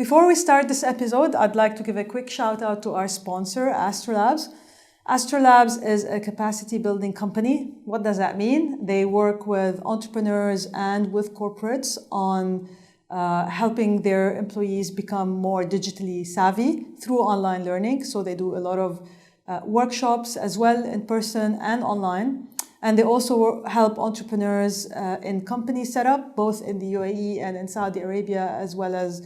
Before we start this episode, I'd like to give a quick shout out to our sponsor, Astrolabs. Astrolabs is a capacity building company. What does that mean? They work with entrepreneurs and with corporates on helping their employees become more digitally savvy through online learning. So they do a lot of workshops as well in person and online. And they also help entrepreneurs in company setup, both in the UAE and in Saudi Arabia, as well as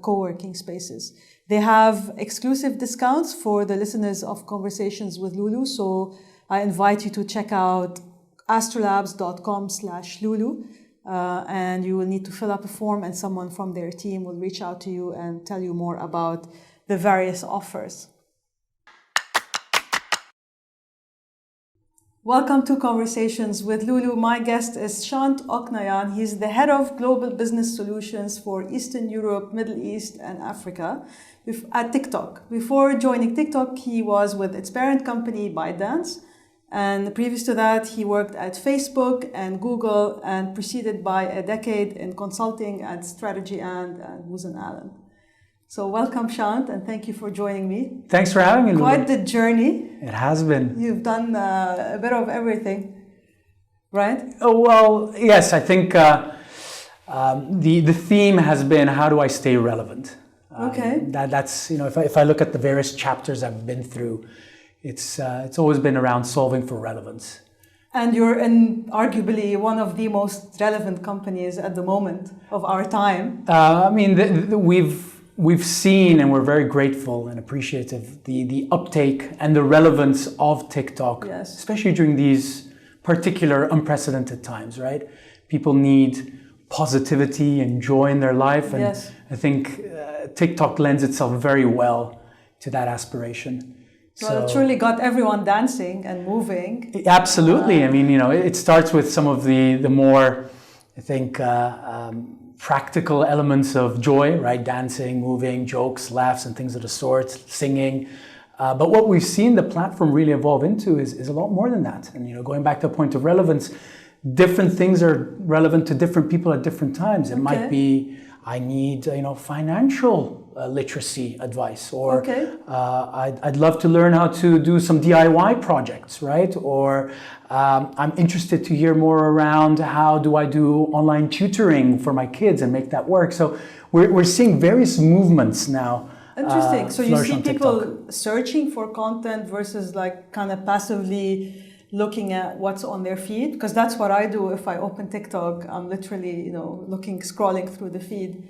co-working spaces. They have exclusive discounts for the listeners of Conversations with Loulou. So I invite you to check out astrolabs.com/Loulou. And you will need to fill up a form and someone from their team will reach out to you and tell you more about the various offers. Welcome to Conversations with Loulou. My guest is Shant Oknayan. He's the head of Global Business Solutions for Eastern Europe, Middle East, and Africa at TikTok. Before joining TikTok, he was with its parent company, ByteDance. And previous to that, he worked at Facebook and Google and preceded by a decade in consulting at Strategy and Booz Allen. So welcome, Shant, and thank you for joining me. Thanks for having me, Loulou. Quite the journey. It has been. You've done a bit of everything, right? Oh, well, yes, I think the theme has been, how do I stay relevant? Okay. That's, if I look at the various chapters I've been through, it's always been around solving for relevance. And you're in arguably one of the most relevant companies at the moment of our time. We've seen, and we're very grateful and appreciative, the uptake and the relevance of TikTok, yes, especially during these particular unprecedented times, right? People need positivity and joy in their life, and yes, I think TikTok lends itself very well to that aspiration. Well, it truly got everyone dancing and moving. Absolutely. It starts with some of the more, I think, practical elements of joy, right? Dancing, moving, jokes, laughs, and things of the sort, singing. But what we've seen the platform really evolve into is a lot more than that. And, going back to the point of relevance, different things are relevant to different people at different times. It might be, I need, financial literacy advice, or I'd love to learn how to do some DIY projects, right? Or I'm interested to hear more around how do I do online tutoring for my kids and make that work. So we're seeing various movements now. Interesting. So you see people TikTok searching for content versus like kind of passively looking at what's on their feed, because that's what I do. If I open TikTok, I'm literally, scrolling through the feed.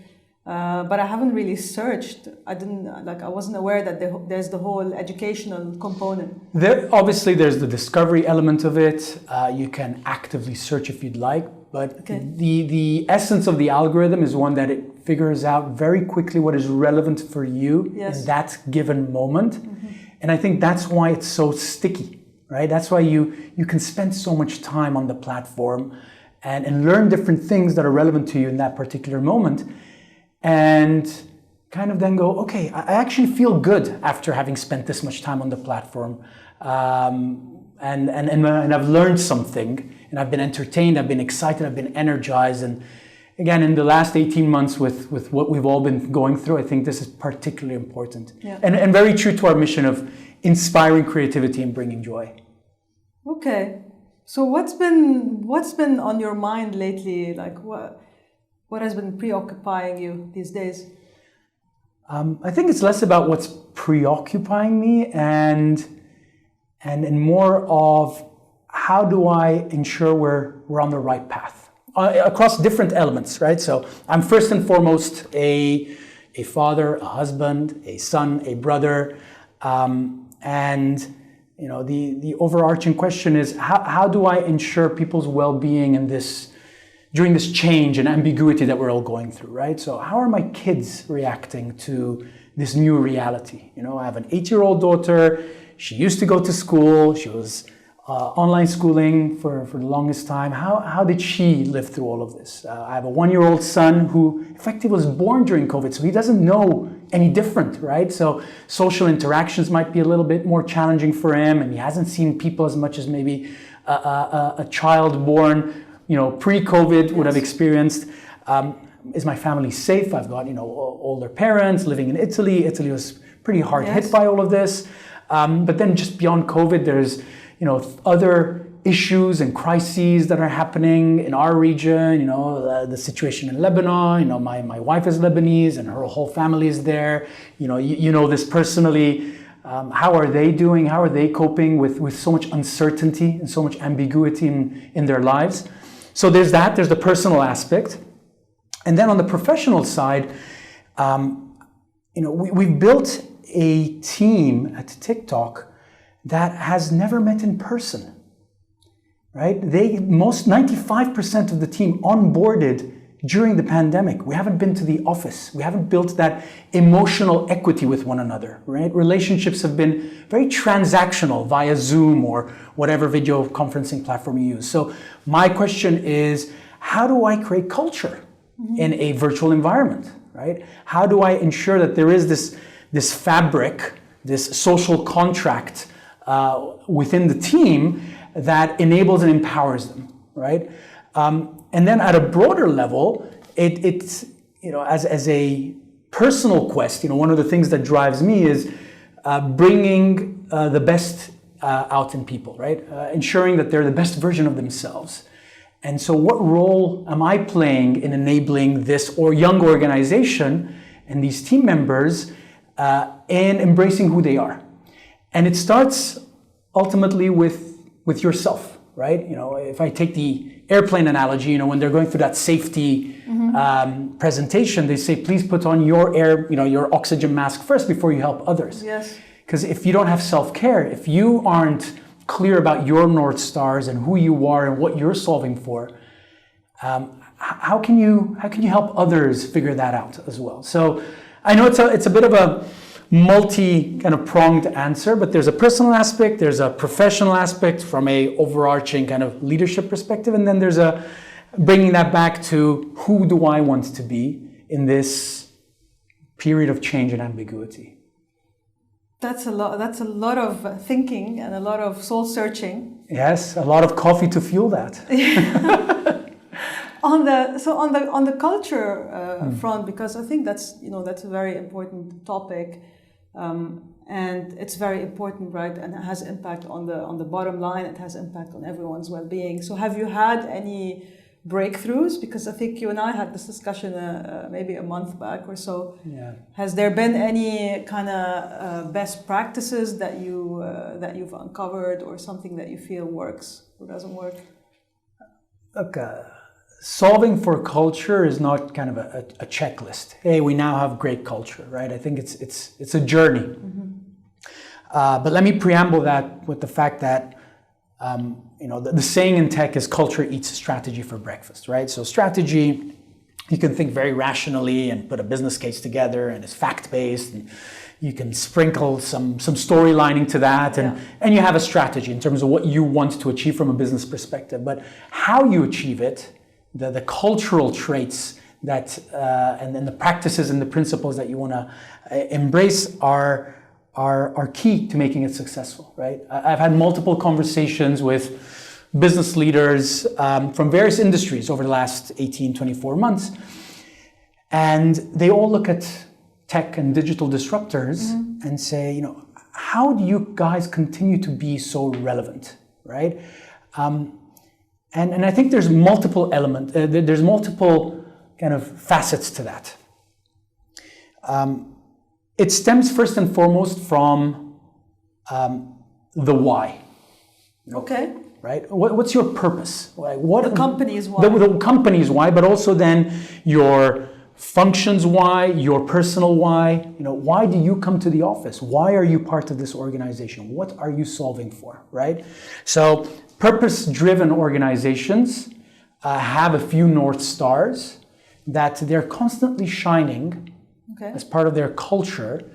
But I haven't really searched. I wasn't aware that there's the whole educational component. Obviously, there's the discovery element of it. You can actively search if you'd like, but the essence of the algorithm is one that it figures out very quickly what is relevant for you in that given moment. Mm-hmm. And I think that's why it's so sticky, right? That's why you can spend so much time on the platform and learn different things that are relevant to you in that particular moment. And kind of then go, okay, I actually feel good after having spent this much time on the platform. And I've learned something, and I've been entertained, I've been excited, I've been energized. And again, in the last 18 months with what we've all been going through, I think this is particularly important. Yeah. And very true to our mission of inspiring creativity and bringing joy. Okay. So what's been on your mind lately? Like what has been preoccupying you these days? I think it's less about what's preoccupying me and more of how do I ensure we're on the right path across different elements, right? So I'm first and foremost a father, a husband, a son, a brother, and the overarching question is how do I ensure people's well-being in during this change and ambiguity that we're all going through, right? So how are my kids reacting to this new reality? I have an 8-year-old daughter. She used to go to school. She was online schooling for the longest time. How did she live through all of this? I have a 1-year-old son who effectively was born during COVID, so he doesn't know any different, right? So social interactions might be a little bit more challenging for him, and he hasn't seen people as much as maybe a child born pre-COVID would have experienced. is my family safe? I've got, older parents living in Italy. Italy was pretty hard hit by all of this. But then just beyond COVID, there's, other issues and crises that are happening in our region, the situation in Lebanon, my wife is Lebanese and her whole family is there. You know this personally. How are they doing? How are they coping with so much uncertainty and so much ambiguity in their lives? So there's that, there's the personal aspect. And then on the professional side, we've built a team at TikTok that has never met in person. Right? 95% of the team onboarded during the pandemic. We haven't been to the office. We haven't built that emotional equity with one another, right? Relationships have been very transactional via Zoom or whatever video conferencing platform you use. So my question is, how do I create culture in a virtual environment, right? How do I ensure that there is this fabric, this social contract within the team that enables and empowers them, right? And then at a broader level, it's as a personal quest, one of the things that drives me is bringing the best out in people, right? Ensuring that they're the best version of themselves. And so what role am I playing in enabling this young organization and these team members in embracing who they are? And it starts ultimately with yourself, right? If I take the airplane analogy, when they're going through that safety presentation, they say, please put on your oxygen mask first before you help others. Yes. Because if you don't have self-care, if you aren't clear about your North Stars and who you are and what you're solving for, how can you help others figure that out as well? So I know it's a bit of a multi kind of pronged answer, but there's a personal aspect, there's a professional aspect from a overarching kind of leadership perspective, and then there's a bringing that back to who do I want to be in this period of change and ambiguity. That's a lot of thinking and a lot of soul searching. Yes, a lot of coffee to fuel that. On the culture front, because I think that's a very important topic, and it's very important, right? And it has impact on the bottom line. It has impact on everyone's well-being. So, have you had any breakthroughs? Because I think you and I had this discussion maybe a month back or so. Yeah. Has there been any kind of best practices that you've uncovered, or something that you feel works or doesn't work? Look. Solving for culture is not kind of a checklist. Hey, we now have great culture, right? I think it's a journey. Mm-hmm. But let me preamble that with the fact that the saying in tech is culture eats strategy for breakfast, right? So strategy, you can think very rationally and put a business case together, and it's fact-based, and you can sprinkle some storylining to that, and you have a strategy in terms of what you want to achieve from a business perspective. But how you achieve it, the cultural traits that and then the practices and the principles that you want to embrace are key to making it successful, right? I've had multiple conversations with business leaders from various industries over the last 18, 24 months, and they all look at tech and digital disruptors and say, how do you guys continue to be so relevant, right? And I think there's multiple elements, there's multiple kind of facets to that. It stems first and foremost from the why. Okay. Right? What's your purpose? What the company's why. The company's why, but also then your functions why, your personal why. Why do you come to the office? Why are you part of this organization? What are you solving for, right? So purpose-driven organizations have a few North Stars that they're constantly shining as part of their culture,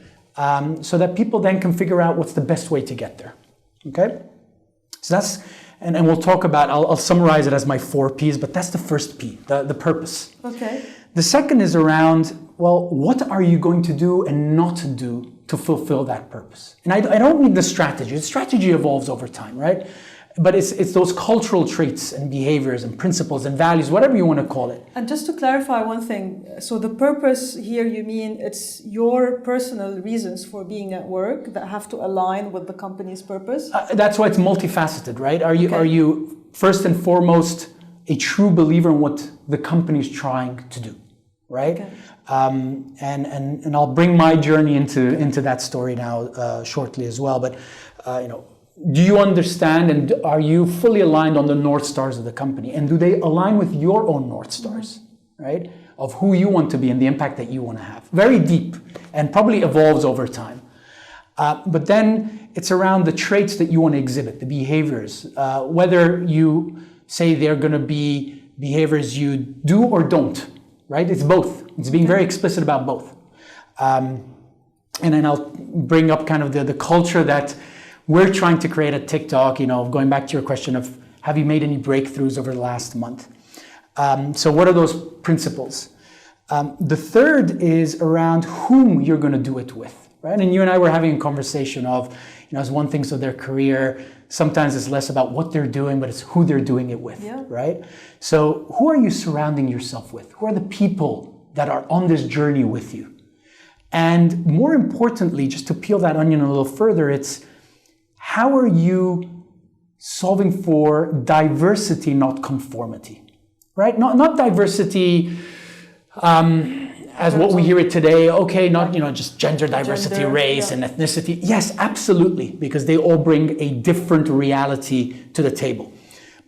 so that people then can figure out what's the best way to get there. Okay? So that's, and we'll talk about, I'll summarize it as my 4 Ps, but that's the first P, the purpose. Okay. The second is around, well, what are you going to do and not do to fulfill that purpose? And I don't mean the strategy. The strategy evolves over time, right? But it's those cultural traits and behaviors and principles and values, whatever you want to call it. And just to clarify one thing, so the purpose here, you mean it's your personal reasons for being at work that have to align with the company's purpose? That's why it's multifaceted, right? Are you first and foremost a true believer in what the company's trying to do, right? Okay. And I'll bring my journey into that story now shortly as well. But do you understand and are you fully aligned on the North Stars of the company? And do they align with your own North Stars, right? Of who you want to be and the impact that you want to have. Very deep and probably evolves over time. But then it's around the traits that you want to exhibit, the behaviors. Whether you say they're going to be behaviors you do or don't, right? It's both. It's being very explicit about both. And then I'll bring up kind of the culture that we're trying to create at TikTok, going back to your question of have you made any breakthroughs over the last month? So what are those principles? The third is around whom you're going to do it with, right? And you and I were having a conversation of, as one thinks of their career, sometimes it's less about what they're doing, but it's who they're doing it with, right? So who are you surrounding yourself with? Who are the people that are on this journey with you? And more importantly, just to peel that onion a little further, it's how are you solving for diversity, not conformity, right? Not diversity as what we hear it today. Okay, not just gender diversity, race and ethnicity. Yes, absolutely, because they all bring a different reality to the table.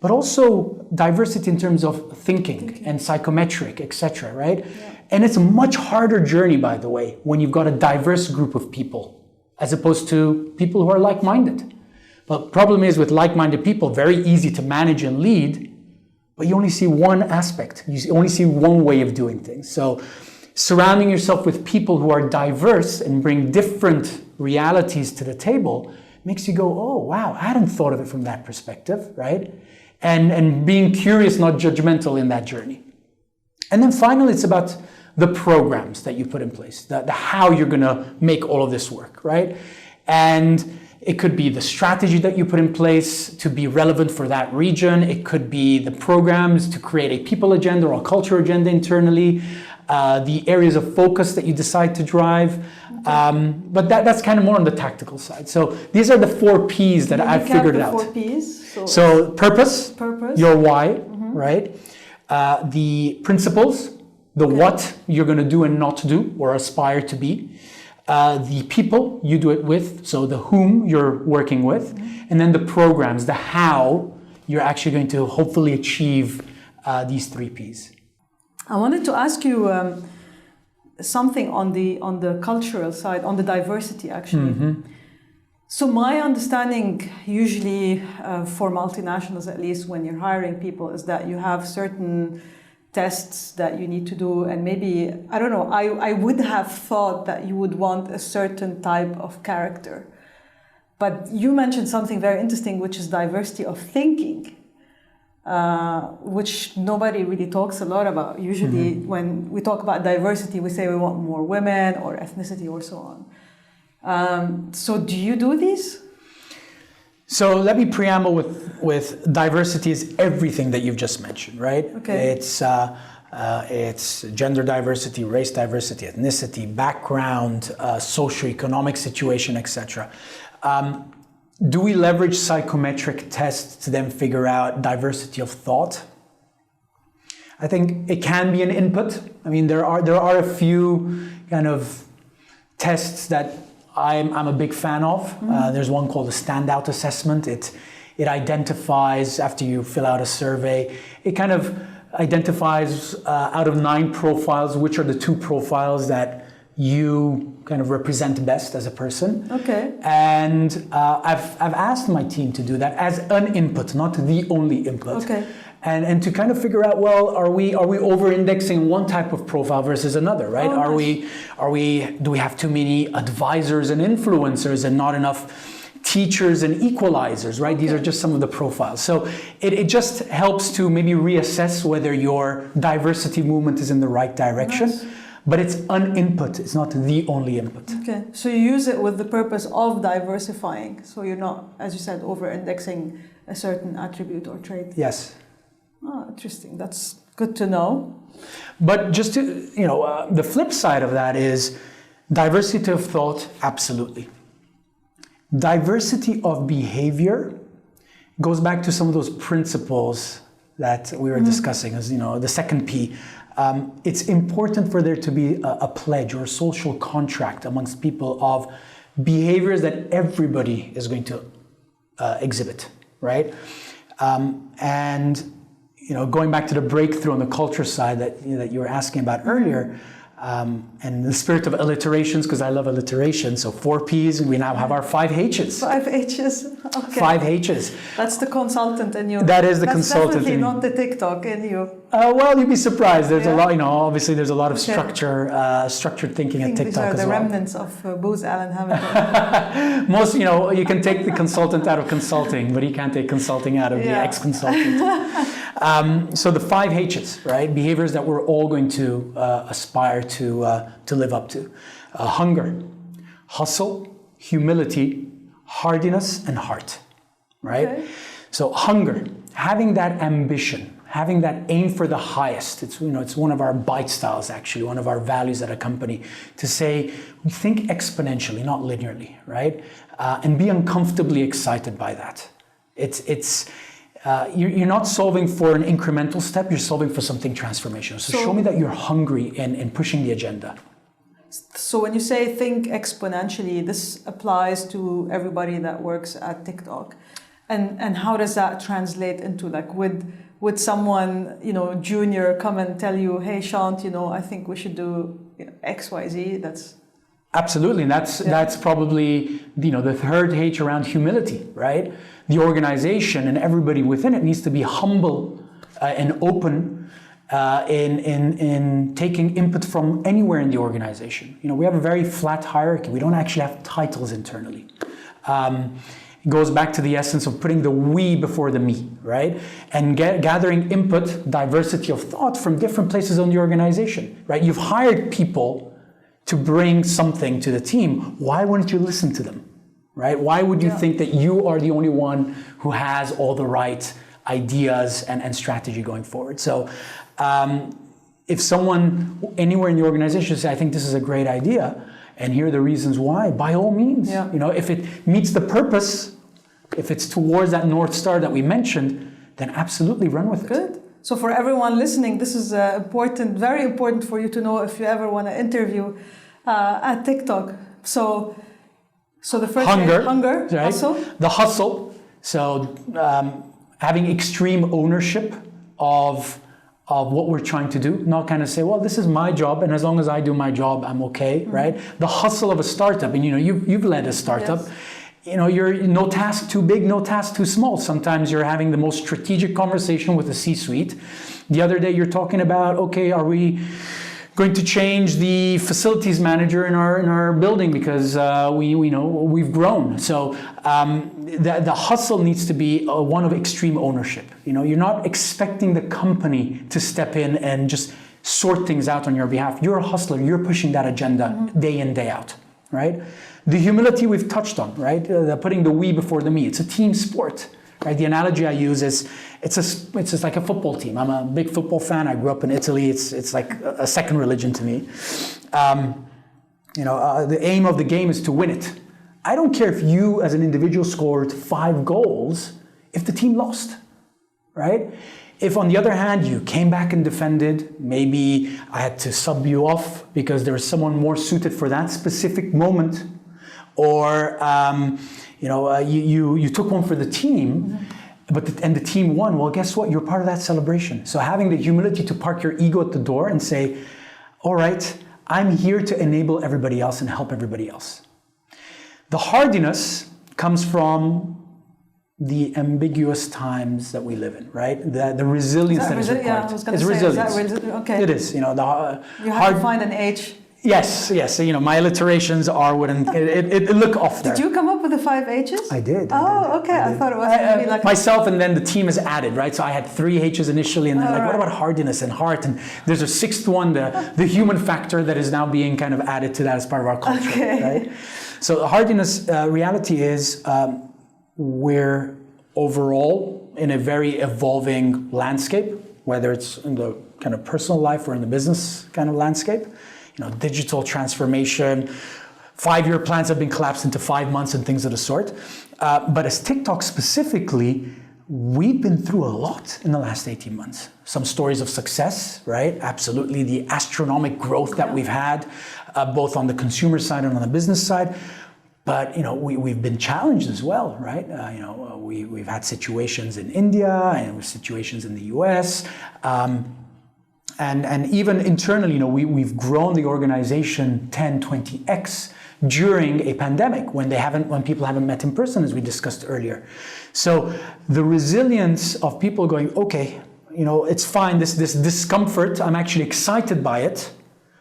But also diversity in terms of thinking and psychometric, etc., right? Yeah. And it's a much harder journey, by the way, when you've got a diverse group of people, as opposed to people who are like-minded. But problem is with like-minded people, very easy to manage and lead, but you only see one aspect. You only see one way of doing things. So surrounding yourself with people who are diverse and bring different realities to the table makes you go, oh, wow, I hadn't thought of it from that perspective, right? And being curious, not judgmental in that journey. And then finally, it's about the programs that you put in place, the how you're going to make all of this work, right? And it could be the strategy that you put in place to be relevant for that region. It could be the programs to create a people agenda or a culture agenda internally, the areas of focus that you decide to drive. But that's kind of more on the tactical side. So these are the 4 Ps that I've figured out. 4 Ps. So purpose, your why, right? The principles, the what you're going to do and not do or aspire to be. The people you do it with, so the whom you're working with, and then the programs, the how you're actually going to hopefully achieve these 3 Ps. I wanted to ask you something on the cultural side, on the diversity actually. So my understanding usually for multinationals, at least when you're hiring people, is that you have certain tests that you need to do, and maybe, I don't know, I would have thought that you would want a certain type of character. But you mentioned something very interesting, which is diversity of thinking, which nobody really talks a lot about. Usually when we talk about diversity, we say we want more women or ethnicity or so on. So do you do these? So let me preamble with diversity is everything that you've just mentioned, right? Okay. It's gender diversity, race diversity, ethnicity, background, socioeconomic situation, etc. Do we leverage psychometric tests to then figure out diversity of thought? I think it can be an input. I mean, there are a few kind of tests that I'm a big fan of. There's one called the standout assessment. It identifies, after you fill out a survey, it kind of identifies out of 9 profiles, which are the 2 profiles that you kind of represent best as a person. Okay. And I've asked my team to do that as an input, not the only input. Okay. And to kind of figure out, well, are we over-indexing one type of profile versus another, right? Oh, nice. Do we have too many advisors and influencers and not enough teachers and equalizers, right? These are just some of the profiles. So it just helps to maybe reassess whether your diversity movement is in the right direction. Nice. But it's an input, it's not the only input. Okay, so you use it with the purpose of diversifying. So you're not, as you said, over-indexing a certain attribute or trait. Yes. Oh, interesting. That's good to know. But just to, the flip side of that is diversity of thought, absolutely. Diversity of behavior goes back to some of those principles that we were discussing, as the second P. It's important for there to be a pledge or a social contract amongst people of behaviors that everybody is going to exhibit, right? And going back to the breakthrough on the culture side that you were asking about earlier, and the spirit of alliterations, because I love alliteration. So 4 Ps, and we now have our 5 H's. 5 H's. Okay. 5 H's. That's the consultant in you. That is the consultant in Definitely not the TikTok in you. Well, you'd be surprised. There's a lot, obviously there's a lot of structured thinking at TikTok These are as the well. remnants of Booz Allen Hamilton. Most, you can take the consultant out of consulting, but you can't take consulting out of the ex-consultant. So the 5 H's, right? Behaviors that we're all going to aspire to live up to. Hunger, hustle, humility, hardiness, and heart, right? Okay. So hunger, having that ambition, having that aim for the highest. It's one of our bite styles, actually, one of our values at a company, to say, we think exponentially, not linearly, right? And be uncomfortably excited by that. You're not solving for an incremental step, you're solving for something transformational. So show me that you're hungry in pushing the agenda. So when you say think exponentially, this applies to everybody that works at TikTok. And how does that translate into, like, would someone, junior come and tell you, hey, Shant, I think we should do X, Y, Z? That's... Absolutely, and that's probably the third H around humility, right? The organization and everybody within it needs to be humble and open in taking input from anywhere in the organization. We have a very flat hierarchy. We don't actually have titles internally. It goes back to the essence of putting the we before the me, right? And gathering input, diversity of thought from different places in the organization, right? You've hired people to bring something to the team. Why wouldn't you listen to them, right? Why would you think that you are the only one who has all the right ideas and strategy going forward? So if someone anywhere in the organization says, I think this is a great idea, and here are the reasons why, by all means. If it meets the purpose, if it's towards that North Star that we mentioned, then absolutely run with it. Good. So for everyone listening, this is important, very important for you to know if you ever want to interview at TikTok. So the first hunger, right? Hustle. The hustle. So having extreme ownership of what we're trying to do, not kind of say, well, this is my job, and as long as I do my job, I'm okay, right? The hustle of a startup, and you've led a startup. Yes. You're no task too big, no task too small. Sometimes you're having the most strategic conversation with the C-suite. The other day you're talking about, okay, are we going to change the facilities manager in our building because we've grown. So the hustle needs to be one of extreme ownership. You're not expecting the company to step in and just sort things out on your behalf. You're a hustler. You're pushing that agenda day in, day out, right? The humility we've touched on, right? Putting the we before the me. It's a team sport, right? The analogy I use is it's just like a football team. I'm a big football fan. I grew up in Italy. It's like a second religion to me. The aim of the game is to win it. I don't care if you as an individual scored 5 goals if the team lost, right? If on the other hand you came back and defended, maybe I had to sub you off because there was someone more suited for that specific moment, or you took one for the team, and the team won. Well, guess what? You're part of that celebration. So having the humility to park your ego at the door and say, all right, I'm here to enable everybody else and help everybody else. The hardiness comes from the ambiguous times that we live in, right? The resilience that is required. Yeah, I was going it's to say, resilience. is that okay. It is, you have to find an age. Yes. My alliterations wouldn't it look off there. Did you come up with the 5 H's? I did. Okay. I thought it was maybe like myself, and then the team is added, right? So I had 3 H's initially, and then what about hardiness and heart? And there's a 6th one, the human factor that is now being kind of added to that as part of our culture, right? So the hardiness reality is we're overall in a very evolving landscape, whether it's in the kind of personal life or in the business kind of landscape. Digital transformation, 5-year plans have been collapsed into 5 months and things of the sort. But as TikTok specifically, we've been through a lot in the last 18 months. Some stories of success, right? Absolutely, the astronomical growth that we've had, both on the consumer side and on the business side. But we've been challenged as well, right? We've had situations in India and situations in the US, and even internally, we've grown the organization 10, 20x during a pandemic when people haven't met in person, as we discussed earlier. So the resilience of people going, okay, it's fine. This discomfort, I'm actually excited by it,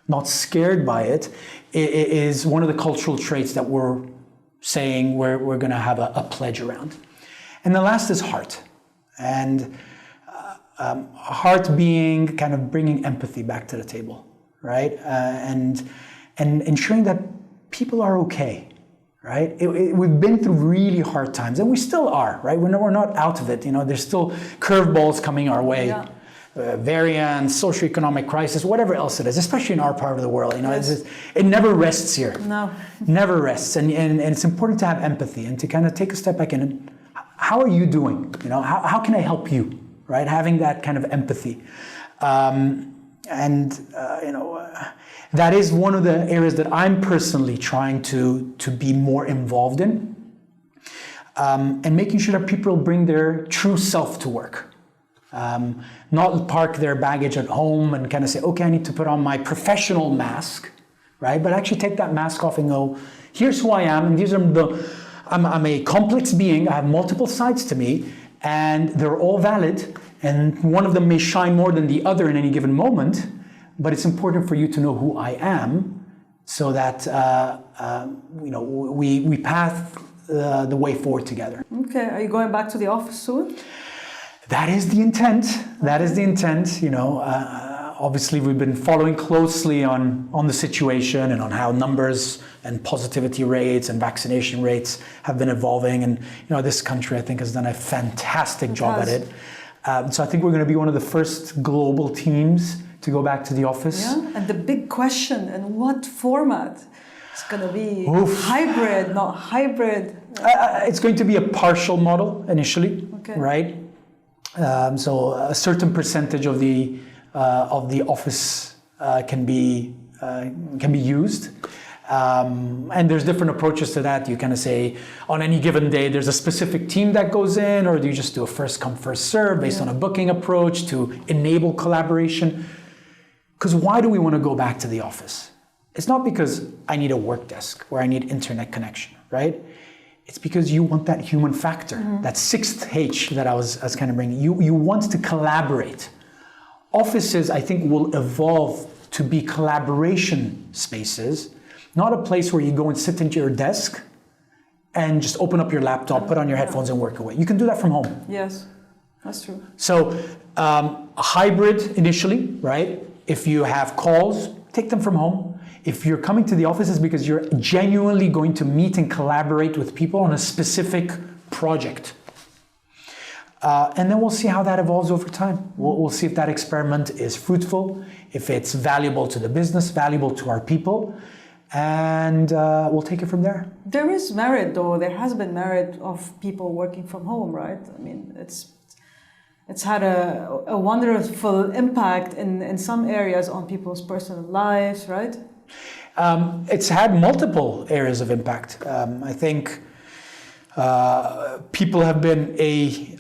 not scared by it, is one of the cultural traits that we're saying we're going to have a pledge around. And the last is heart. And heart being kind of bringing empathy back to the table, right? And ensuring that people are okay, right? We've been through really hard times, and we still are, right? We're not out of it. There's still curveballs coming our way. Yeah. Variants, socioeconomic crisis, whatever else it is, especially in our part of the world. Yes. It never rests here. No. Never rests. And it's important to have empathy and to kind of take a step back and how are you doing? How can I help you? Right? Having that kind of empathy. That is one of the areas that I'm personally trying to be more involved in. And making sure that people bring their true self to work. Not park their baggage at home and kind of say, okay, I need to put on my professional mask, right? But actually take that mask off and go, here's who I am, and these are I'm a complex being, I have multiple sides to me, and they're all valid, and one of them may shine more than the other in any given moment, but it's important for you to know who I am so that we path the way forward together. Okay, are you going back to the office soon? That is the intent. That is the intent. Obviously, we've been following closely on the situation and on how numbers and positivity rates and vaccination rates have been evolving. And this country, I think, has done a fantastic job at it. So I think we're going to be one of the first global teams to go back to the office. Yeah, and the big question: in what format? It's going to be hybrid, not hybrid. It's going to be a partial model initially, right? So a certain percentage of the office can be used, and there's different approaches to that. You kind of say on any given day there's a specific team that goes in, or do you just do a first come first serve based on a booking approach to enable collaboration? Because why do we want to go back to the office? It's not because I need a work desk or I need internet connection, right? It's because you want that human factor, that sixth H that I was kind of bringing. You want to collaborate. Offices, I think, will evolve to be collaboration spaces, not a place where you go and sit into your desk and just open up your laptop, put on your headphones and work away. You can do that from home. Yes, that's true. So a hybrid initially, right? If you have calls, take them from home. If you're coming to the offices because you're genuinely going to meet and collaborate with people on a specific project. And then we'll see how that evolves over time. We'll see if that experiment is fruitful, if it's valuable to the business, valuable to our people, and we'll take it from there. There is merit, though. There has been merit of people working from home, right? I mean, it's had a wonderful impact in some areas on people's personal lives, right? It's had multiple areas of impact. I think people have been a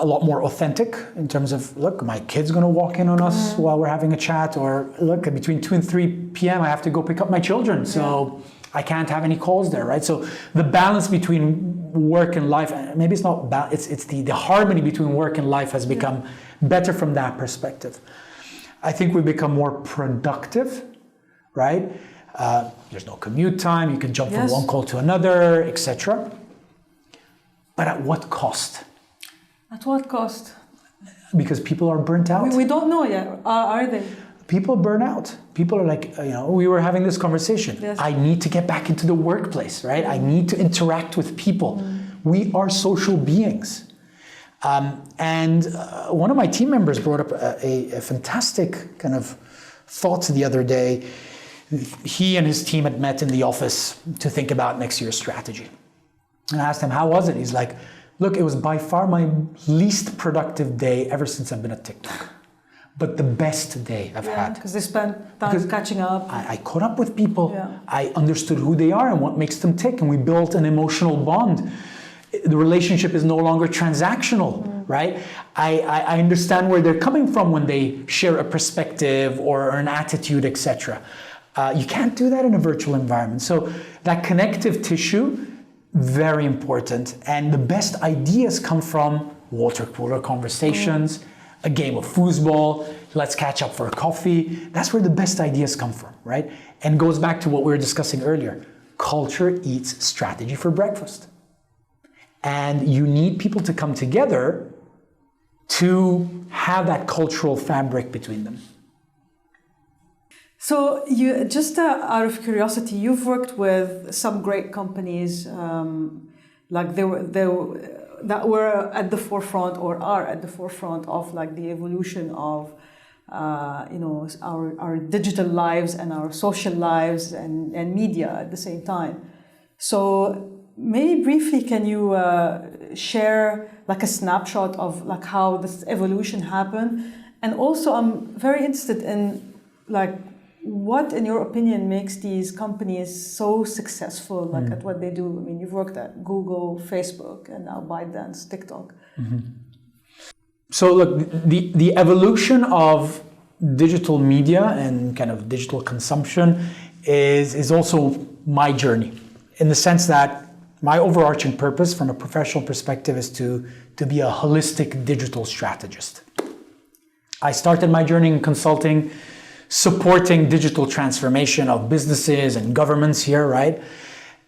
lot more authentic in terms of, look, my kid's going to walk in on us while we're having a chat, or look, between 2 and 3 p.m. I have to go pick up my children, so I can't have any calls there, right? So the balance between work and life, maybe it's not it's the harmony between work and life has become better from that perspective. I think we've become more productive, right? There's no commute time, you can jump from one call to another, etc. But at what cost? At what cost? Because people are burnt out. We don't know yet. Are they? People burn out. People are like, we were having this conversation. Yes. I need to get back into the workplace, right? I need to interact with people. We are social beings. And one of my team members brought up a fantastic kind of thought the other day. He and his team had met in the office to think about next year's strategy. And I asked him, how was it? He's like, look, it was by far my least productive day ever since I've been at TikTok. But the best day I've had. Because they spent time catching up. I caught up with people. Yeah. I understood who they are and what makes them tick. And we built an emotional bond. The relationship is no longer transactional, right? I understand where they're coming from when they share a perspective or an attitude, etc. You can't do that in a virtual environment. So that connective tissue, very important. And the best ideas come from water cooler conversations, a game of foosball, let's catch up for a coffee. That's where the best ideas come from, right? And goes back to what we were discussing earlier. Culture eats strategy for breakfast. And you need people to come together to have that cultural fabric between them. So you, just out of curiosity, you've worked with some great companies, like that were at the forefront or are at the forefront of like the evolution of our digital lives and our social lives and media at the same time. So maybe briefly, can you share like a snapshot of like how this evolution happened? And also, I'm very interested in like what, in your opinion, makes these companies so successful, like at what they do? I mean, you've worked at Google, Facebook, and now ByteDance, TikTok. Mm-hmm. So look, the evolution of digital media and kind of digital consumption is also my journey, in the sense that my overarching purpose from a professional perspective is to be a holistic digital strategist. I started my journey in consulting, supporting digital transformation of businesses and governments here, right?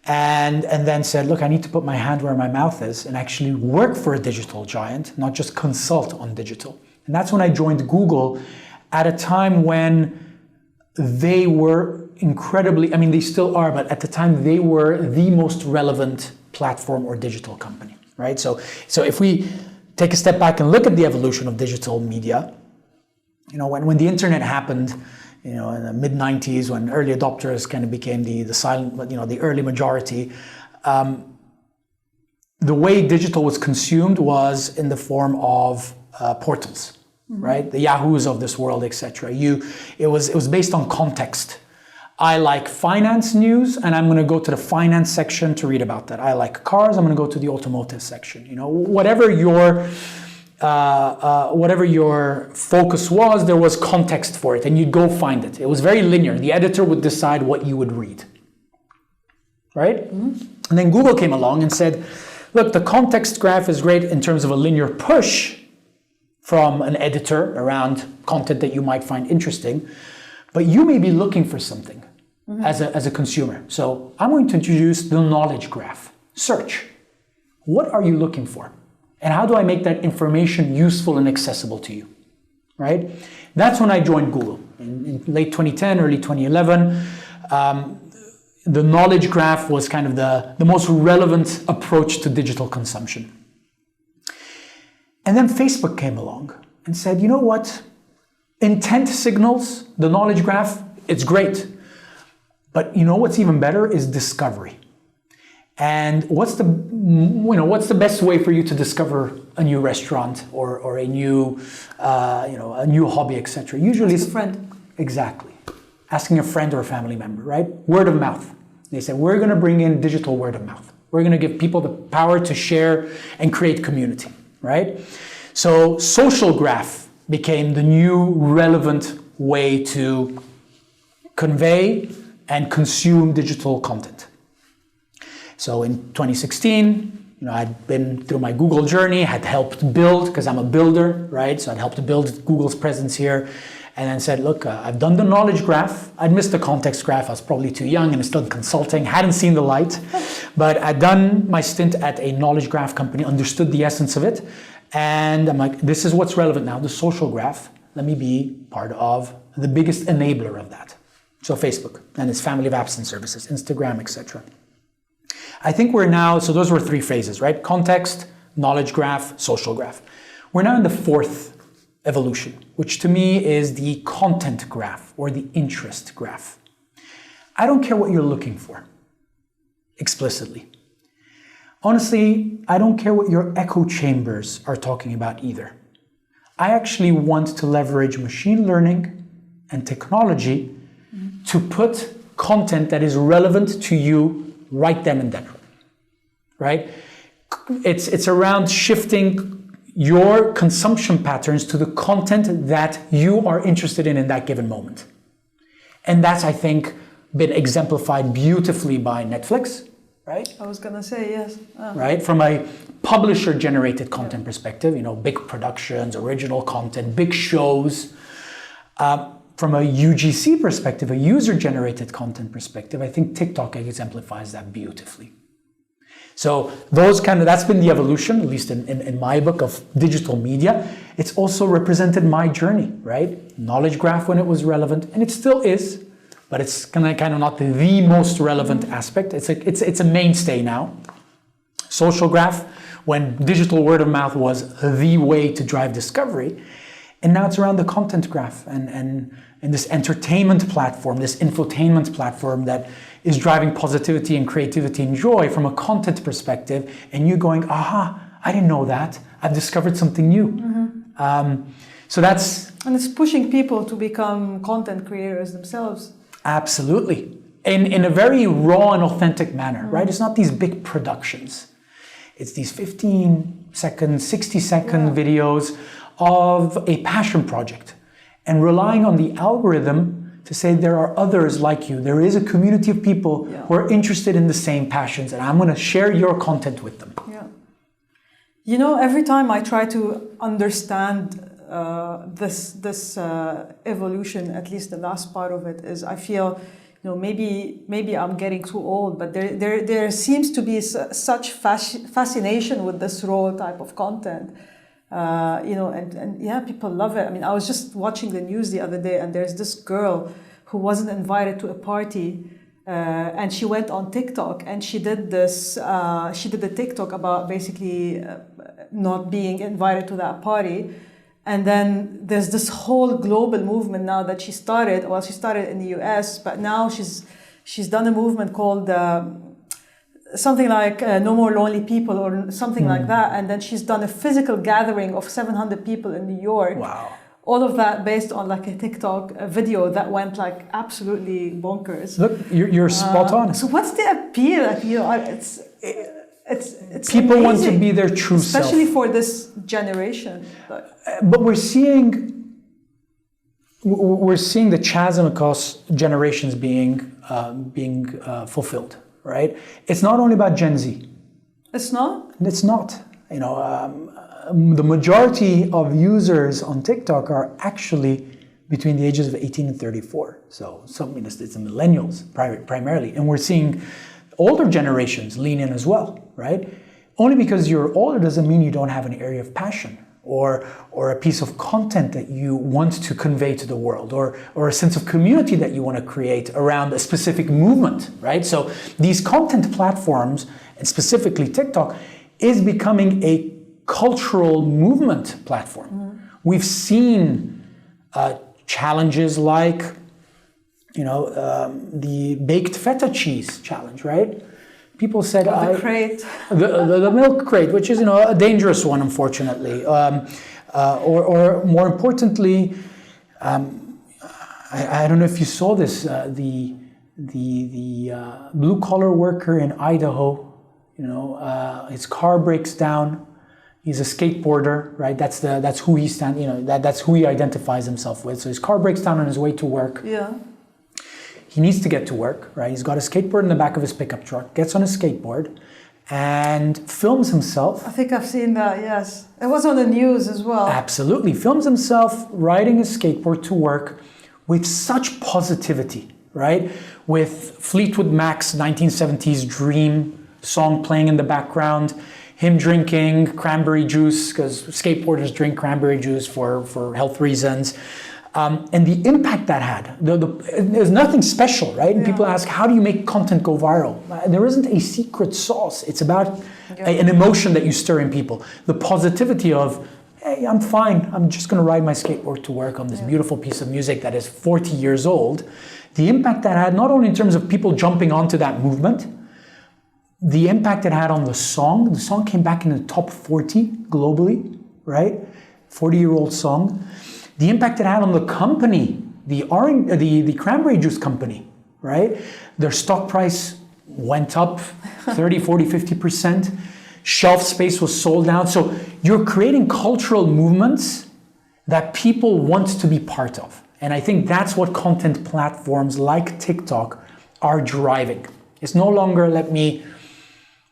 And then said, look, I need to put my hand where my mouth is and actually work for a digital giant, not just consult on digital. And that's when I joined Google at a time when they were incredibly, I mean, they still are, but at the time they were the most relevant platform or digital company, right? So if we take a step back and look at the evolution of digital media, you know, when the internet happened, you know, in the mid-90s, when early adopters kind of became the silent, you know, the early majority, the way digital was consumed was in the form of portals, right? The Yahoos of this world, etc. It was based on context. I like finance news, and I'm going to go to the finance section to read about that. I like cars, I'm going to go to the automotive section. You know, whatever your focus was, there was context for it, and you'd go find it. It was very linear. The editor would decide what you would read, right? And then Google came along and said, look, the context graph is great in terms of a linear push from an editor around content that you might find interesting, but you may be looking for something as a consumer. So I'm going to introduce the knowledge graph. Search. What are you looking for? And how do I make that information useful and accessible to you, right? That's when I joined Google in late 2010, early 2011. The knowledge graph was kind of the most relevant approach to digital consumption. And then Facebook came along and said, you know what? Intent signals, the knowledge graph, it's great. But you know what's even better is discovery. And what's the best way for you to discover a new restaurant or a new a new hobby, etc.? Usually it's a friend. Exactly. Asking a friend or a family member, right? Word of mouth. They said, we're going to bring in digital word of mouth. We're going to give people the power to share and create community, right? So social graph became the new relevant way to convey and consume digital content. So in 2016, you know, I'd been through my Google journey, had helped build, because I'm a builder, right? So I'd helped build Google's presence here, and then said, look, I've done the knowledge graph. I'd missed the context graph. I was probably too young and still consulting, hadn't seen the light. But I'd done my stint at a knowledge graph company, understood the essence of it. And I'm like, this is what's relevant now, the social graph. Let me be part of the biggest enabler of that. So Facebook and its family of apps and services, Instagram, etc. I think we're now, so those were three phases, right? Context, knowledge graph, social graph. We're now in the fourth evolution, which to me is the content graph or the interest graph. I don't care what you're looking for, explicitly. Honestly, I don't care what your echo chambers are talking about either. I actually want to leverage machine learning and technology to put content that is relevant to you right then and then, right? It's around shifting your consumption patterns to the content that you are interested in that given moment. And that's, I think, been exemplified beautifully by Netflix, right? I was gonna say yes. Right? From a publisher-generated content perspective, big productions, original content, big shows. From a UGC perspective, a user-generated content perspective, I think TikTok exemplifies that beautifully. So that's been the evolution, at least in my book, of digital media. It's also represented my journey, right? Knowledge graph when it was relevant, and it still is, but it's kind of not the most relevant aspect. It's a mainstay now. Social graph, when digital word of mouth was the way to drive discovery, and now it's around the content graph and this entertainment platform, this infotainment platform that is driving positivity and creativity and joy from a content perspective, and you going, aha, I didn't know that. I've discovered something new. So that's... And it's pushing people to become content creators themselves. Absolutely. In a very raw and authentic manner, right? It's not these big productions. It's these 15-second, 60-second videos of a passion project, and relying on the algorithm to say there are others like you. There is a community of people who are interested in the same passions, and I'm going to share your content with them. Yeah. Every time I try to understand this evolution, at least the last part of it, is I feel, maybe I'm getting too old, but there seems to be such fascination with this raw type of content. People love it. I mean, I was just watching the news the other day, and there's this girl who wasn't invited to a party, and she went on TikTok, and she did this. She did a TikTok about basically not being invited to that party, and then there's this whole global movement now that she started. Well, she started in the US, but now she's done a movement called. Something like No More Lonely People or something like that. And then she's done a physical gathering of 700 people in New York. Wow. All of that based on like a TikTok video that went like absolutely bonkers. Look, you're spot on. So what's the appeal? It's people amazing, want to be their true self. especially for this generation. But we're seeing the chasm across generations being fulfilled. Right? It's not only about Gen Z. It's not? It's not. The majority of users on TikTok are actually between the ages of 18 and 34. So it's the millennials primarily. And we're seeing older generations lean in as well, right? Only because you're older doesn't mean you don't have an area of passion or a piece of content that you want to convey to the world, or a sense of community that you want to create around a specific movement, right? So these content platforms, and specifically TikTok, is becoming a cultural movement platform. We've seen challenges like, the baked feta cheese challenge, right? People said the crate. The milk crate, which is a dangerous one, unfortunately, or more importantly, I don't know if you saw this. The blue collar worker in Idaho, his car breaks down. He's a skateboarder, right? That's who he that's who he identifies himself with. So his car breaks down on his way to work. Yeah. He needs to get to work, right? He's got a skateboard in the back of his pickup truck, gets on his skateboard, and films himself. I think I've seen that, yes. It was on the news as well. Absolutely. Films himself riding his skateboard to work with such positivity, right? With Fleetwood Mac's 1970s Dream song playing in the background, him drinking cranberry juice, because skateboarders drink cranberry juice for health reasons. And the impact that had, there's nothing special, right? And people ask, how do you make content go viral? There isn't a secret sauce. It's about an emotion that you stir in people. The positivity of, hey, I'm fine. I'm just going to ride my skateboard to work on this beautiful piece of music that is 40 years old. The impact that had, not only in terms of people jumping onto that movement, the impact it had on the song came back in the top 40 globally, right? 40-year-old song. The impact it had on the company, the cranberry juice company, right? Their stock price went up 30, 40, 50%. Shelf space was sold out. So you're creating cultural movements that people want to be part of. And I think that's what content platforms like TikTok are driving. It's no longer let me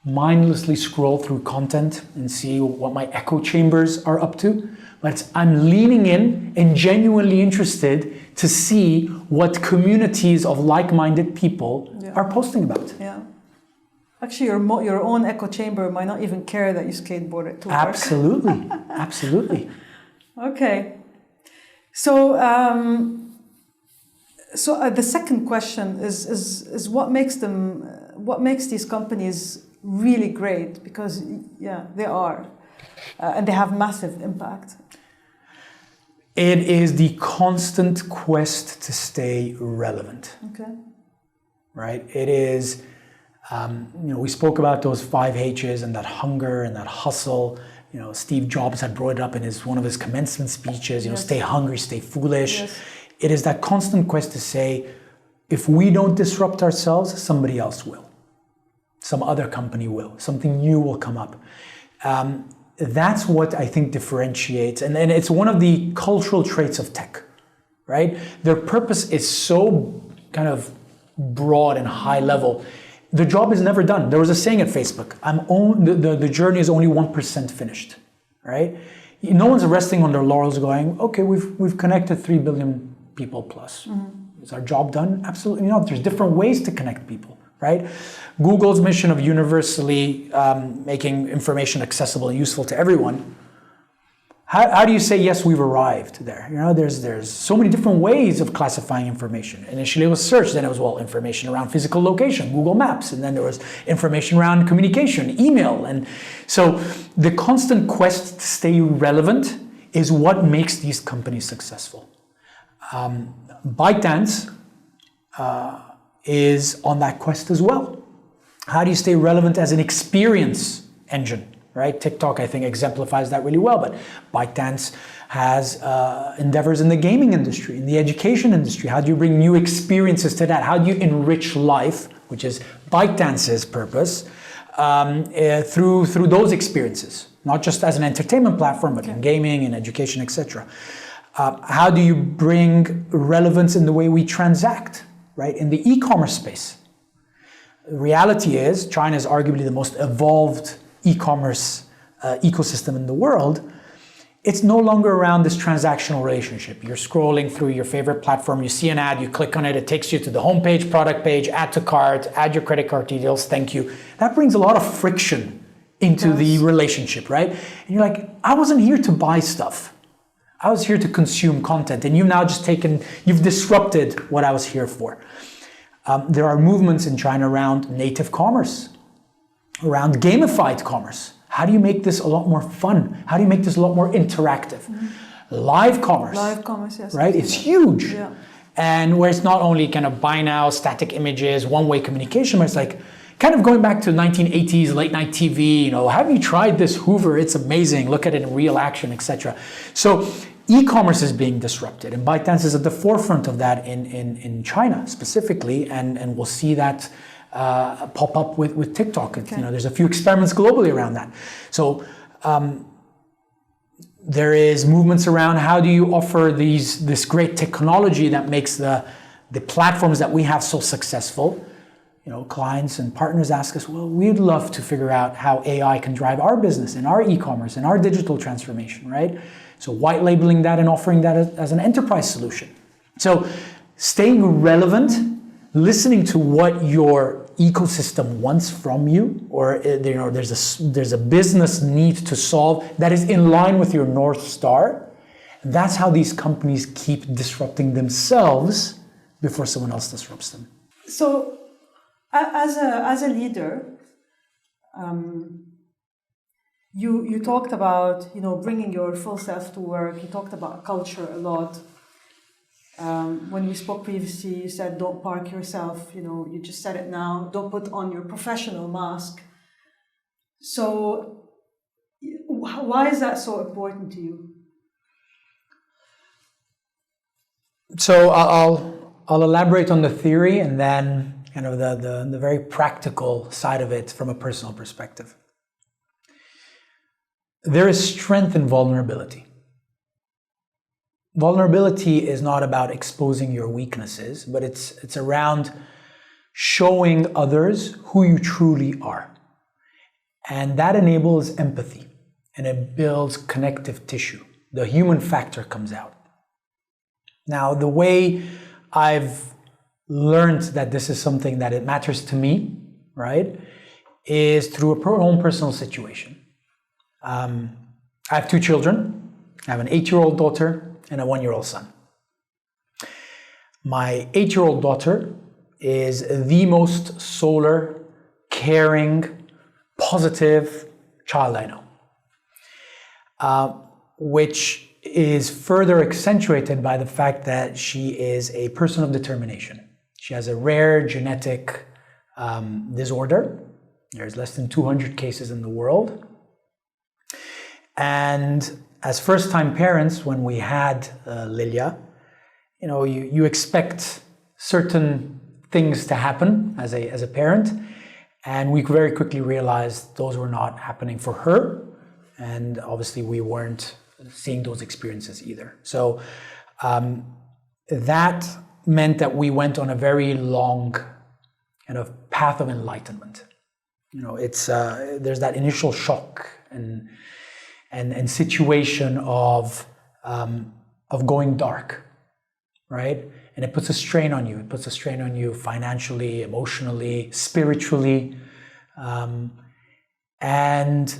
mindlessly scroll through content and see what my echo chambers are up to, but it's I'm leaning in and genuinely interested to see what communities of like-minded people are posting about. Yeah. Actually, your own echo chamber might not even care that you skateboard it to work. Absolutely, absolutely. Okay. So, the second question is what makes these companies really great? Because they are, and they have massive impact. It is the constant quest to stay relevant. Okay. Right. It is. We spoke about those 5 H's and that hunger and that hustle. Steve Jobs had brought it up in one of his commencement speeches. Stay hungry, stay foolish. Yes. It is that constant quest to say, if we don't disrupt ourselves, somebody else will. Some other company will. Something new will come up. That's what I think differentiates, and it's one of the cultural traits of tech, right? Their purpose is so kind of broad and high level. The job is never done. There was a saying at Facebook, the journey is only 1% finished, right? No one's resting on their laurels going, okay, we've connected 3 billion people plus. Mm-hmm. Is our job done? Absolutely not. There's different ways to connect people, right? Google's mission of universally making information accessible and useful to everyone. How do you say, yes, we've arrived there? There's so many different ways of classifying information. Initially it was search, then it was, information around physical location, Google Maps, and then there was information around communication, email. And so the constant quest to stay relevant is what makes these companies successful. ByteDance is on that quest as well. How do you stay relevant as an experience engine? Right? TikTok, I think, exemplifies that really well, but ByteDance has endeavors in the gaming industry, in the education industry. How do you bring new experiences to that? How do you enrich life, which is ByteDance's purpose, through those experiences, not just as an entertainment platform, but in gaming and education, etc. How do you bring relevance in the way we transact, right? In the e-commerce space. The reality is, China is arguably the most evolved e-commerce ecosystem in the world. It's no longer around this transactional relationship. You're scrolling through your favorite platform, you see an ad, you click on it, it takes you to the homepage, product page, add to cart, add your credit card details, thank you. That brings a lot of friction into the relationship, right? And you're like, I wasn't here to buy stuff. I was here to consume content, and you've now you've disrupted what I was here for. There are movements in China around native commerce, around gamified commerce. How do you make this a lot more fun? How do you make this a lot more interactive? Mm-hmm. Live commerce. Live commerce, yes. Right? It's huge. Yeah. And where it's not only kind of buy now, static images, one-way communication, but it's like kind of going back to 1980s, late night TV, have you tried this Hoover? It's amazing. Look at it in real action, etc. So e-commerce is being disrupted, and ByteDance is at the forefront of that in China specifically, and we'll see that pop up with TikTok. Okay. There's a few experiments globally around that. So there is movements around how do you offer this great technology that makes the platforms that we have so successful. Clients and partners ask us, well, we'd love to figure out how AI can drive our business and our e-commerce and our digital transformation, right? So white labeling that and offering that as an enterprise solution. So staying relevant, listening to what your ecosystem wants from you, or there's a business need to solve that is in line with your North Star, That's how these companies keep disrupting themselves before someone else disrupts them. So, as a leader, you talked about bringing your full self to work. You talked about culture a lot. When we spoke previously, you said don't park yourself. You just said it now. Don't put on your professional mask. So, why is that so important to you? So I'll elaborate on the theory and then kind of the very practical side of it from a personal perspective. There is strength in vulnerability. Vulnerability is not about exposing your weaknesses, but it's around showing others who you truly are. And that enables empathy and it builds connective tissue. The human factor comes out. Now, the way I've learned that this is something that it matters to me, right, is through a own personal situation. I have 2 children. I have an 8-year-old daughter and a 1-year-old son. My 8-year-old daughter is the most solar, caring, positive child I know, which is further accentuated by the fact that she is a person of determination. She has a rare genetic disorder. There's less than 200 cases in the world. And as first-time parents, when we had Lilia, you expect certain things to happen as a parent, and we very quickly realized those were not happening for her, and obviously we weren't seeing those experiences either. So that meant that we went on a very long kind of path of enlightenment. There's that initial shock and situation of going dark, right? And it puts a strain on you. It puts a strain on you financially, emotionally, spiritually, and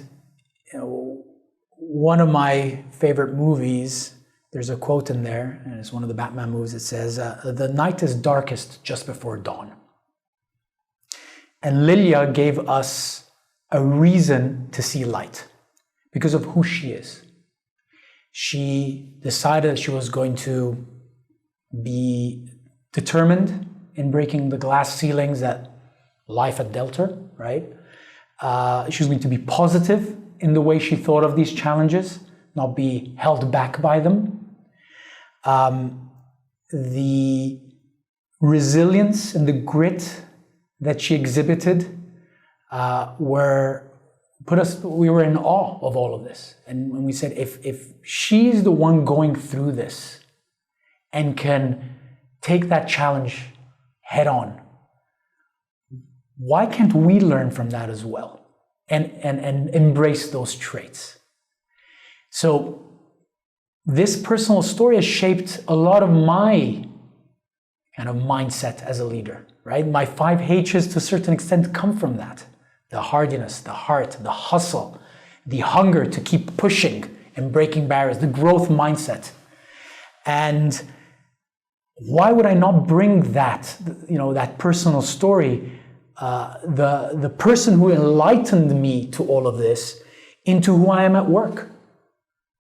one of my favorite movies, there's a quote in there, and it's one of the Batman movies. It says, "The night is darkest just before dawn." And Lilia gave us a reason to see light because of who she is. She decided she was going to be determined in breaking the glass ceilings that life had dealt her, right? She was going to be positive in the way she thought of these challenges, not be held back by them. The resilience and the grit that she exhibited we were in awe of all of this. And when we said, if she's the one going through this and can take that challenge head on, why can't we learn from that as well and embrace those traits? So this personal story has shaped a lot of my kind of mindset as a leader, right? My 5 H's to a certain extent come from that. The hardiness, the heart, the hustle, the hunger to keep pushing and breaking barriers, the growth mindset. And why would I not bring that, that personal story, the person who enlightened me to all of this, into who I am at work,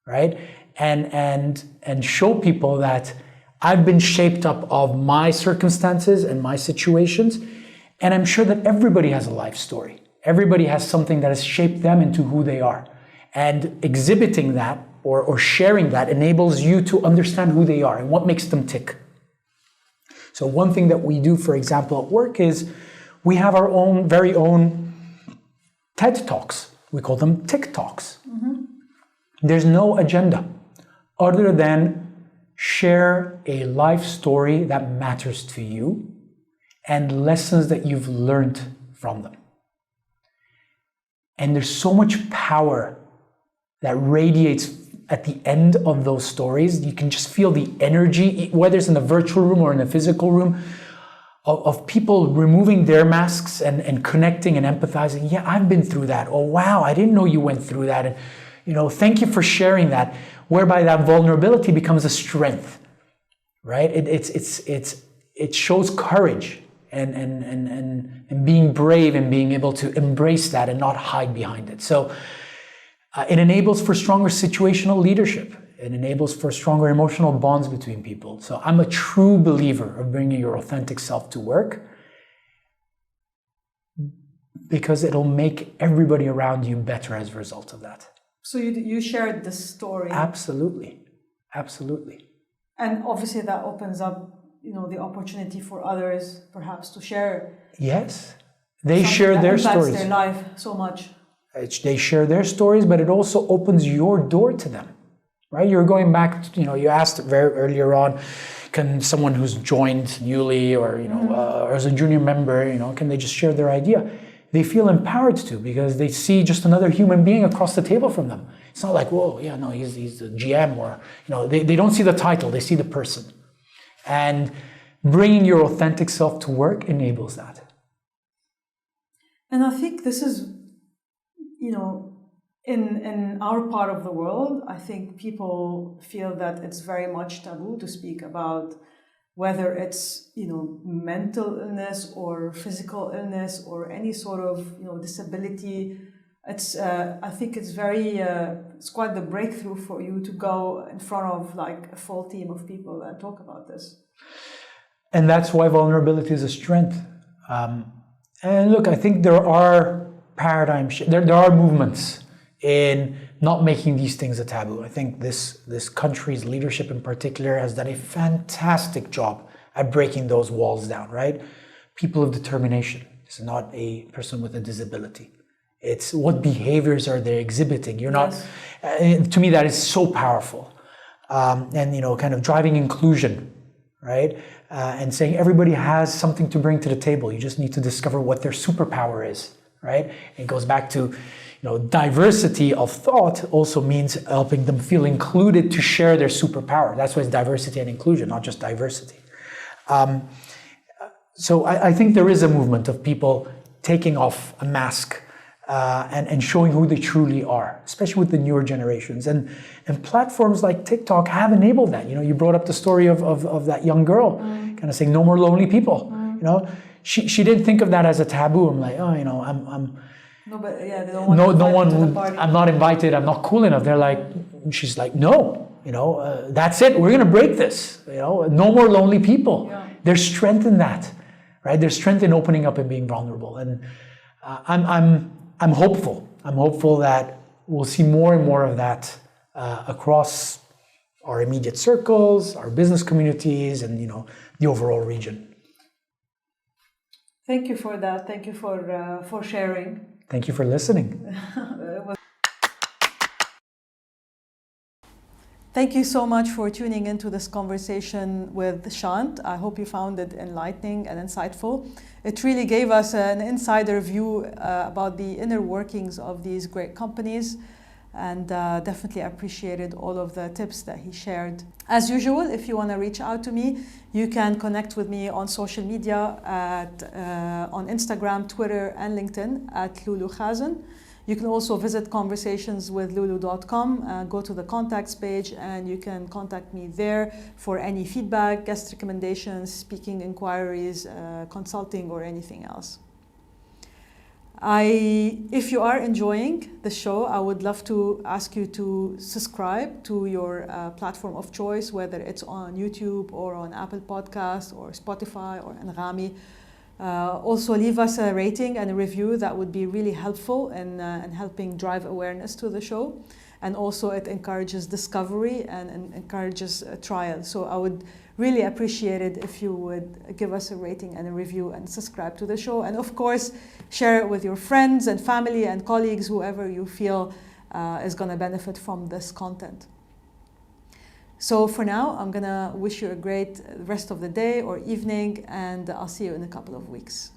right? And show people that I've been shaped up of my circumstances and my situations, and I'm sure that everybody has a life story. Everybody has something that has shaped them into who they are. And exhibiting that or sharing that enables you to understand who they are and what makes them tick. So one thing that we do, for example, at work is we have our very own TED Talks. We call them Tick Talks. Mm-hmm. There's no agenda other than share a life story that matters to you and lessons that you've learned from them. And there's so much power that radiates at the end of those stories. You can just feel the energy, whether it's in the virtual room or in the physical room, of people removing their masks and connecting and empathizing. Yeah, I've been through that. Oh, wow, I didn't know you went through that. And thank you for sharing that, whereby that vulnerability becomes a strength, right? It shows courage and being brave and being able to embrace that and not hide behind it. So it enables for stronger situational leadership. It enables for stronger emotional bonds between people. So I'm a true believer of bringing your authentic self to work, because it'll make everybody around you better as a result of that. So you shared this story. Absolutely. Absolutely. And obviously that opens up, the opportunity for others perhaps to share. Yes. They share their stories. Their life so much. They share their stories, but it also opens your door to them, right? You're going back, you asked very earlier on, can someone who's joined newly or, or as a junior member, can they just share their idea? They feel empowered to, because they see just another human being across the table from them. It's not like, whoa, yeah, no, he's the GM, or, they don't see the title, they see the person. And bringing your authentic self to work enables that. And I think this is, in our part of the world, I think people feel that it's very much taboo to speak about whether it's, mental illness or physical illness or any sort of, disability. It's, I think it's it's quite the breakthrough for you to go in front of like a full team of people and talk about this. And that's why vulnerability is a strength. And look, I think there are paradigm shifts, there are movements in not making these things a taboo. I think this country's leadership in particular has done a fantastic job at breaking those walls down, right? People of determination. It's not a person with a disability. It's what behaviors are they exhibiting. You're not, to me, that is so powerful. And, kind of driving inclusion, right? And saying everybody has something to bring to the table. You just need to discover what their superpower is, right? It goes back to, diversity of thought also means helping them feel included to share their superpower. That's why it's diversity and inclusion, not just diversity. So I think there is a movement of people taking off a mask and showing who they truly are, especially with the newer generations. And platforms like TikTok have enabled that. You brought up the story of that young girl, kind of saying, no more lonely people. She didn't think of that as a taboo. I'm like, no, but yeah, they don't want no one. I'm not invited. I'm not cool enough. They're like, she's like, no. That's it. We're gonna break this. No more lonely people. Yeah. There's strength in that, right? There's strength in opening up and being vulnerable. And I'm hopeful. I'm hopeful that we'll see more and more of that across our immediate circles, our business communities, and the overall region. Thank you for that. Thank you for sharing. Thank you for listening. Thank you so much for tuning into this conversation with Shant. I hope you found it enlightening and insightful. It really gave us an insider view about the inner workings of these great companies, and definitely appreciated all of the tips that he shared. As usual, if you want to reach out to me, you can connect with me on social media on Instagram, Twitter, and LinkedIn at Loulou Khazen. You can also visit conversationswithloulou.com, go to the contacts page, and you can contact me there for any feedback, guest recommendations, speaking inquiries, consulting, or anything else. If you are enjoying the show, I would love to ask you to subscribe to your platform of choice, whether it's on YouTube or on Apple Podcasts or Spotify or Anghami. Also leave us a rating and a review. That would be really helpful in helping drive awareness to the show. And also it encourages discovery and encourages trial. So I would really appreciate it if you would give us a rating and a review and subscribe to the show. And of course, share it with your friends and family and colleagues, whoever you feel is going to benefit from this content. So for now, I'm going to wish you a great rest of the day or evening, and I'll see you in a couple of weeks.